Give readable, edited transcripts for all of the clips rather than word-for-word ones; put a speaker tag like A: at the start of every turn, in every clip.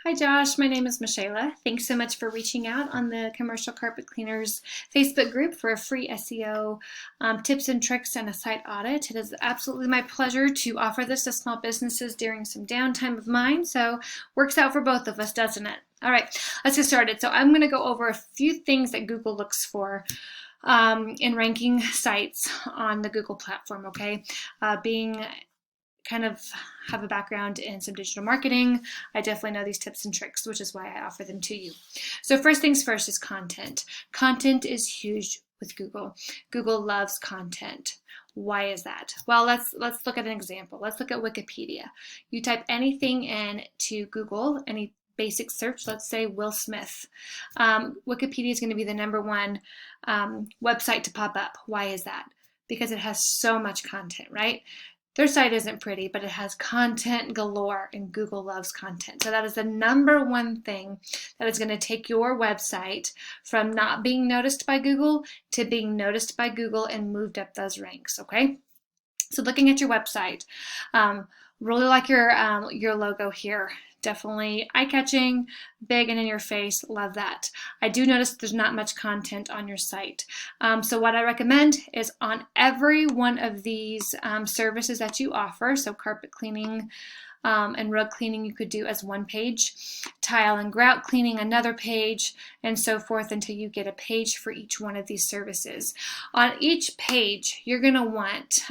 A: Hi Josh, my name is Michaela. Thanks so much for reaching out on the Commercial Carpet Cleaners Facebook group for a free SEO tips and tricks and a site audit. It is absolutely my pleasure to offer this to small businesses during some downtime of mine, so works out for both of us, doesn't it? All right, let's get started. So I'm going to go over a few things that Google looks for in ranking sites on the Google platform, okay? Being kind of have a background in some digital marketing, I definitely know these tips and tricks, which is why I offer them to you. So first things first is content. Content is huge with Google. Google loves content. Why is that? Well, let's look at an example. Let's look at Wikipedia. You type anything in to Google, any basic search, let's say Will Smith. Wikipedia is going to be the #1 website to pop up. Why is that? Because it has so much content, right? Their site isn't pretty, but it has content galore, and Google loves content. So that is the #1 thing that is going to take your website from not being noticed by Google to being noticed by Google and moved up those ranks, okay? So looking at your website, really like your logo here. Definitely eye-catching, big and in your face. Love that. I do notice there's not much content on your site. So what I recommend is on every one of these services that you offer, so carpet cleaning and rug cleaning you could do as one page, tile and grout cleaning another page, and so forth until you get a page for each one of these services. On each page, you're going to want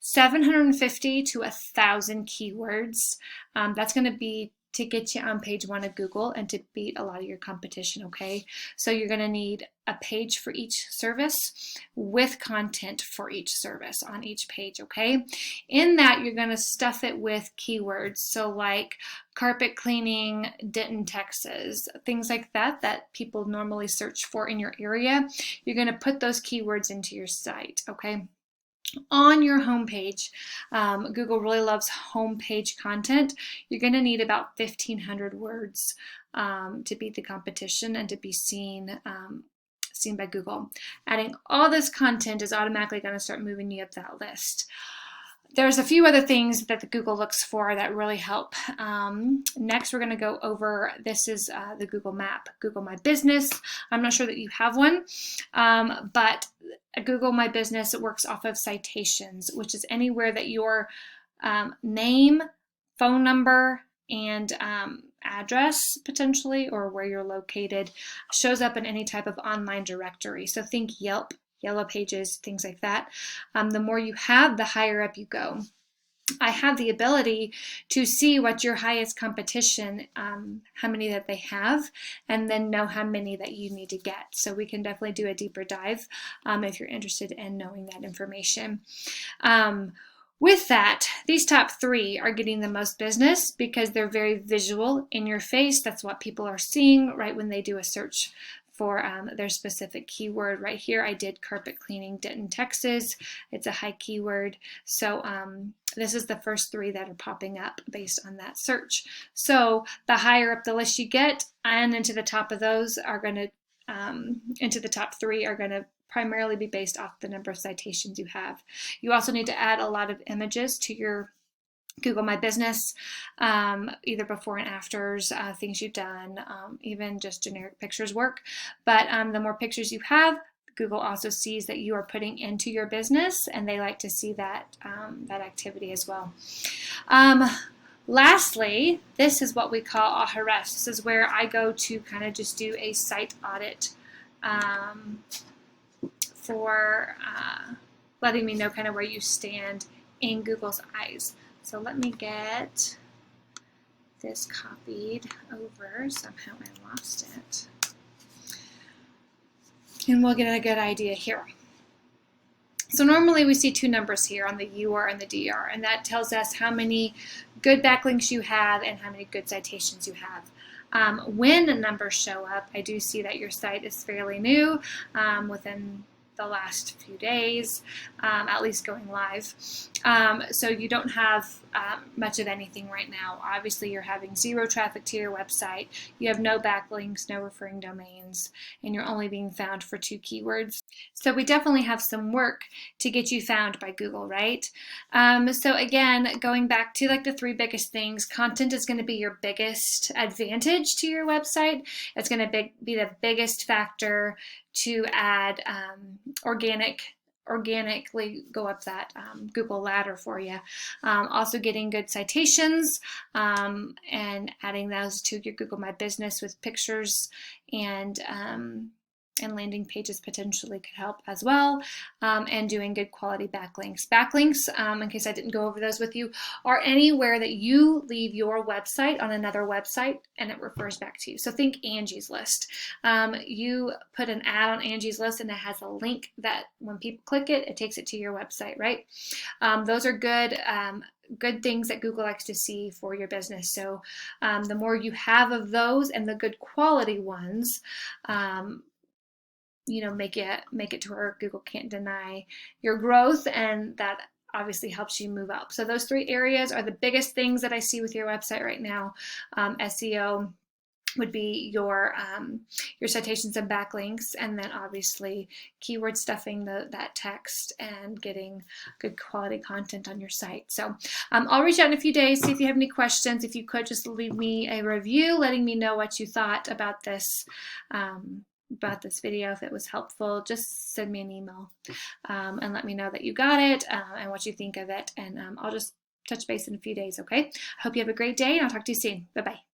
A: 750 to 1,000 keywords. That's going to be to get you on page 1 of Google and to beat a lot of your competition, okay? So you're going to need a page for each service with content for each service on each page, okay? In that, you're going to stuff it with keywords. So like carpet cleaning, Denton, Texas, things like that that people normally search for in your area. You're going to put those keywords into your site, okay? On your homepage, Google really loves homepage content. You're going to need about 1,500 words to beat the competition and to be seen by Google. Adding all this content is automatically going to start moving you up that list. There's a few other things that the Google looks for that really help. Next, we're going to go over, this is the Google map, Google My Business. I'm not sure that you have one, but Google My Business works off of citations, which is anywhere that your name, phone number, and address potentially, or where you're located, shows up in any type of online directory. So think Yelp, Yellow Pages, things like that. The more you have, the higher up you go. I have the ability to see what your highest competition, how many that they have, and then know how many that you need to get. So we can definitely do a deeper dive if you're interested in knowing that information. With that, these top 3 are getting the most business because they're very visual, in your face. That's what people are seeing right when they do a search for their specific keyword. Right here, I did carpet cleaning, Denton, Texas. It's a high keyword. So this is the first 3 that are popping up based on that search. So the higher up the list you get, and into the top of those are going to, into the top 3 are going to primarily be based off the number of citations you have. You also need to add a lot of images to your Google My Business, either before and afters, things you've done, even just generic pictures work. But the more pictures you have, Google also sees that you are putting into your business, and they like to see that, that activity as well. Lastly, this is what we call a harass. This is where I go to kind of just do a site audit for letting me know kind of where you stand in Google's eyes. So let me get this copied over. Somehow I lost it. And we'll get a good idea here. So normally we see 2 numbers here on the UR and the DR, and that tells us how many good backlinks you have and how many good citations you have. When numbers show up, I do see that your site is fairly new, within the last few days, at least going live. So you don't have much of anything right now. Obviously, you're having zero traffic to your website, you have no backlinks, no referring domains, and you're only being found for 2 keywords. So we definitely have some work to get you found by Google, right? So again, going back to like the 3 biggest things, content is going to be your biggest advantage to your website. It's going to be the biggest factor to add organically go up that Google ladder for you. Also getting good citations and adding those to your Google My Business with pictures and landing pages potentially could help as well, and doing good quality backlinks. Backlinks, in case I didn't go over those with you, are anywhere that you leave your website on another website and it refers back to you. So think Angie's List. You put an ad on Angie's List and it has a link that when people click it, it takes it to your website, right? Those are good things that Google likes to see for your business. So the more you have of those and the good quality ones, make it to where Google can't deny your growth, and that obviously helps you move up. So those 3 areas are the biggest things that I see with your website right now. SEO would be your citations and backlinks, and then obviously keyword stuffing that text and getting good quality content on your site. So I'll reach out in a few days, see if you have any questions. If you could just leave me a review letting me know what you thought about this video. If it was helpful, just send me an email and let me know that you got it and what you think of it, and I'll just touch base in a few days. Okay, I hope you have a great day, and I'll talk to you soon. Bye-bye.